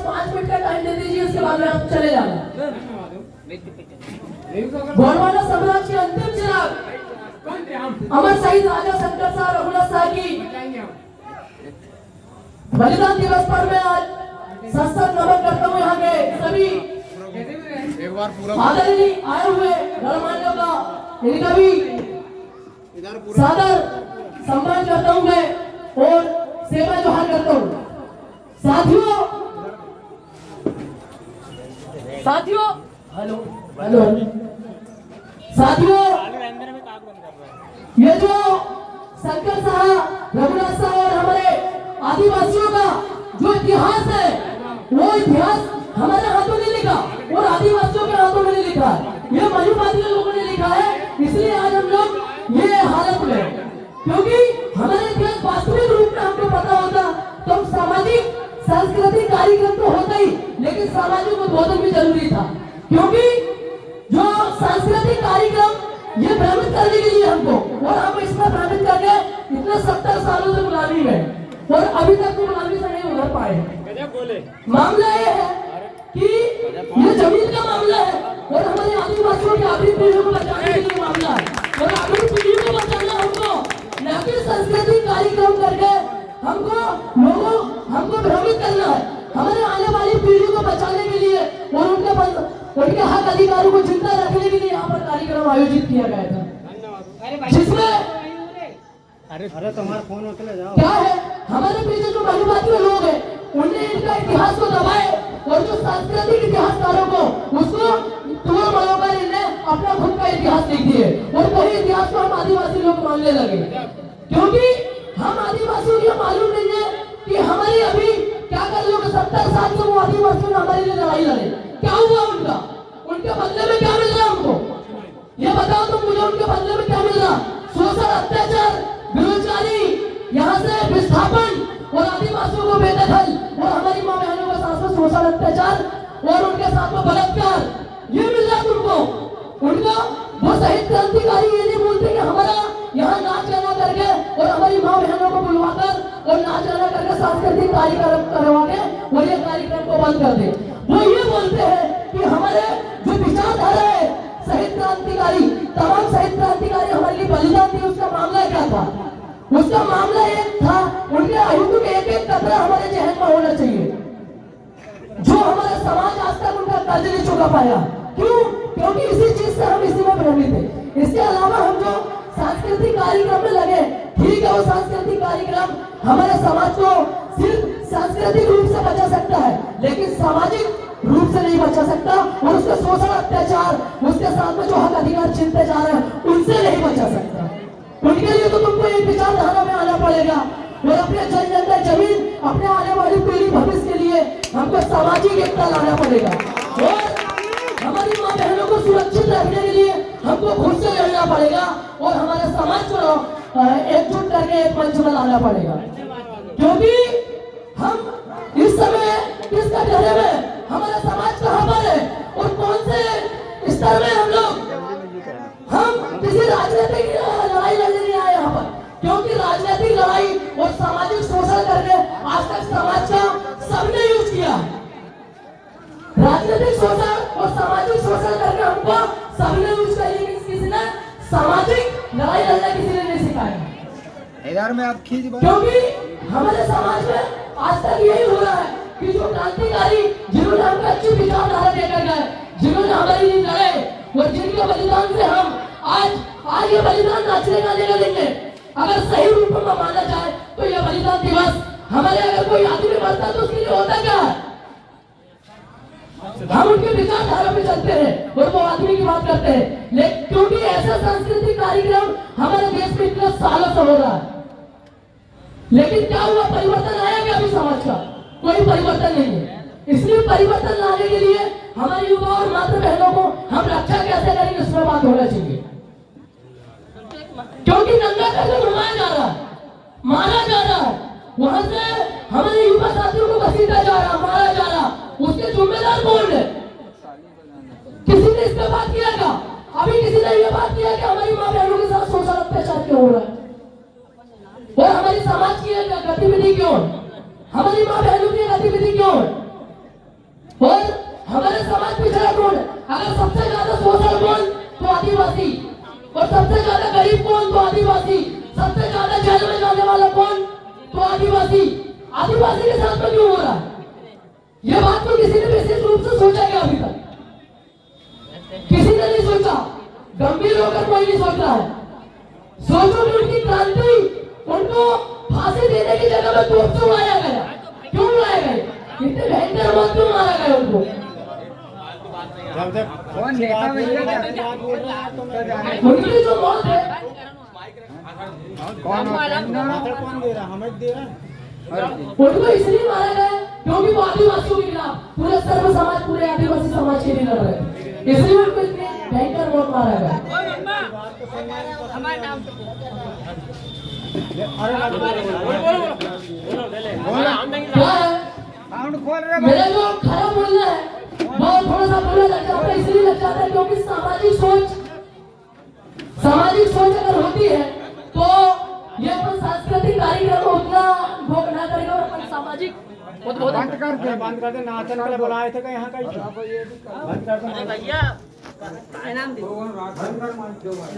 5 minute का time दे दीजिए, उसके बाद में आप चले जाना। गोंडवाना साम्राज्य के अंतिम चिराग अमर शहीद राजा शंकर शाह रघुनाथ शाह की बलिदान दिवस पर मैं आज सत्संग नमन करता हूँ। यहाँ के सभी आदरणीय आए हुए गणमान्यों का इनका भी सादर सम्मान करता हूँ मैं और सेवा जोहार करता हूँ। साथियों हेलो हेलो साथियों, ये जो शंकर शाह रघुनाथ शाह और हमारे आदिवासियों का जो इतिहास है, वो इतिहास हमारे हाथों ने लिखा और आदिवासियों के हाथों में लिखा है। ये मनुवादी लोगों ने लिखा है, इसलिए आज हम लोग ये हालत में, क्योंकि हमारे इतिहास वास्तविक रूप में हमको पता होता तो सामाजिक सांस्कृतिक कार्यक्रम तो होता ही, लेकिन सामाजिक उद्बोधन भी जरूरी था। क्योंकि जो सांस्कृतिक कार्यक्रम ये भ्रमित करने के लिए हमको, और हम इसमें भ्रमित करके इतने 70 सालों से गुलामी में और अभी तक भी गुलामी से नहीं उभर पाए। मामला ये है कि ये जमीन का मामला है और हमारे आदिवासियों की आखिरी पीढ़ी को बचाने के लिए मामला है, और आखिरी पीढ़ी को बचाना हमको न कि सांस्कृतिक कार्यक्रम करके हमको भ्रमित करना है। हमारे आने वाली पीढ़ी को बचाने के लिए और उनके हक अधिकारों को जिंदा रखने के लिए यहाँ पर कार्यक्रम आयोजित किया गया था, जिसमें अरे तुम्हारा फोन उठले जाओ। क्या है, हमारे पीछे जो मनुवादी लोग हैं उनने इनका इतिहास को दबाए और जो सांस्कृतिक इतिहासकारों को उसको तोड़ मरोड़ इन्हें अपना खुद का इतिहास लिख दिए और वही इतिहास को हम आदिवासी लोग मानने लगे। क्योंकि हम आदिवासियों को मालूम नहीं है कि हमारी अभी क्या कर लोग 70 साल से वो आदिवासियों ने हमारे लिए लड़ाई लड़े, क्या हुआ उनके बदले में क्या मिल रहा है हमको, ये बताओ तुम मुझे। उनके बदले में क्या मिल रहा? शोषण, अत्याचार, बेरोजगारी, यहाँ से विस्थापन और आदिवासियों को बेदखल और हमारी माँ बहनों के साथ में शोषण, अत्याचार और उनके साथ में बलात्कार, ये मिल रहा तुमको। उनका वो शहीद क्रांतिकारी ये नहीं बोलते कि हमारा यहाँ नाच गाना करके और हमारी माँ बहनों को बुलवाकर और नाच गाना करके सांस्कृतिक कार्यक्रम करवा के और ये कार्यक्रम को बंद कर दे। वो ये बोलते हैं कि हमारे जो विचारधारा है शहीद क्रांतिकारी, तमाम शहीद क्रांतिकारी हमारे लिए बलिदान दिए, उसका मामला क्या था? उसका मामला एक था, उनके आयुध के एक एक कतरा हमारे जहन में होना चाहिए, जो हमारा समाज आज तक उनका कर्ज नहीं चुका पाया। क्यों? क्योंकि इसी चीज से हम इसी में भ्रमित थे। इसके अलावा हम जो सांस्कृतिक कार्यक्रम में लगे, ठीक है, वो सांस्कृतिक कार्यक्रम हमारे समाज को सिर्फ सांस्कृतिक रूप से बचा सकता है, लेकिन सामाजिक रूप से नहीं बचा सकता, और उसके शोषण, अत्याचार, उसके साथ में जो हक अधिकार छीनते जा रहे हैं उनसे नहीं बचा सकता। उनके लिए तो तुमको एक विचारधारा में आना पड़ेगा और अपने जनता जमीन, अपने आने वाली पीढ़ी भविष्य के लिए हमको सामाजिक एकता लाना पड़ेगा, और हमारी माँ बहनों को सुरक्षित रखने के लिए हमको खुद से लड़ना पड़ेगा और हमारे समाज को एकजुट करके एक मंच में लाना पड़ेगा। क्योंकि हम इस समय किस कटघरे में, हमारा समाज कहाँ पर है और कौन से स्तर में हम किसी राजनीतिक लड़ाई लड़ने नहीं आए यहाँ पर, क्योंकि राजनीतिक लड़ाई और सामाजिक शोषण करके आज तक समाज का सबने यूज किया। राजनीतिक शोषण और सामाजिक शोषण करके हमको सबने यूज किया, लेकिन किसी ने सामाजिक लड़ाई लड़ना किसी ने नहीं सिखाया यार। मैं आप खींच, क्योंकि हमारे समाज में आज तक यही हो रहा है कि जो क्रांतिकारी जिन्होंने हमको अच्छी विचारधारा देकर गए, जिन्होंने हमारे लिए लड़े और जिनके बलिदान से हम आज ये बलिदान नाचने गाने का देंगे। अगर सही रूप में माना जाए तो ये बलिदान दिवस हमारे, अगर कोई आदमी मरता तो उसके लिए होता क्या है? हम उनके विचारधारा में चलते हैं और वो आदमी की बात करते हैं, लेकिन क्योंकि ऐसा सांस्कृतिक कार्यक्रम हमारे देश में इतने सालों से हो रहा है, लेकिन क्या हुआ? परिवर्तन आया क्या अभी समाज का? कोई परिवर्तन नहीं है। इसलिए परिवर्तन लाने के लिए हमारे युवा और माता बहनों को हम रक्षा कैसे करेंगे, इसमें बात होना चाहिए। क्योंकि नंगा करके घुमाया जा रहा है, मारा जा रहा है, वहां से हमारे युवा साथियों को घसीटा जा रहा, मारा जा रहा, उसके जिम्मेदार कौन है? किसी ने इस पर बात किया क्या? अभी किसी ने ये बात किया कि हमारी माँ बहनों के साथ शोषण अत्याचार क्यों हो रहा है और हमारी समाज की गतिविधि क्यों, हमारी माँ बहनों की गतिविधि क्यों? हमारे समाज पिछड़ा कौन है? अगर सबसे ज्यादा शोषण कौन, तो आदिवासी। और सबसे ज्यादा गरीब कौन, तो आदिवासी। सबसे ज्यादा जेल में जाने वाला कौन, तो आदिवासी। आदिवासी के साथ में क्यों हो रहा है? ये बात तो किसी ने विशेष रूप से सोचा क्या अभी तक? किसी ने नहीं सोचा। गंभीर होकर कोई नहीं सोच रहा है। सोचो कि उनकी क्रांति, उनको फांसी देने की जगह में तोप क्यों मारा गया? क्यों मारे गए? इतने भयंकर मौत क्यों मारा गया उनको? जब तक कौन नेता भैया उनकी जो मौत है, कौन दे रहा, हमें दे रहा है। उनको इसलिए मारा गया क्योंकि वो आदिवासियों के खिलाफ, पूरे सर्व समाज, पूरे आदिवासी समाज के लिए लड़ रहे हैं। इसलिए उनको इतने भयंकर मौत मारा गया। क्या है? मेरा जो खराब बोलना है वो थोड़ा सा बोला जाता है, इसलिए लग जाता है क्योंकि सामाजिक सोच अगर होती है तो ये अपन सांस्कृतिक कार्यक्रम उतना भोग ना करेगा और अपन सामाजिक बंद कर दे नाचन वाले बुलाए थे यहाँ का बंद कर दो भैया।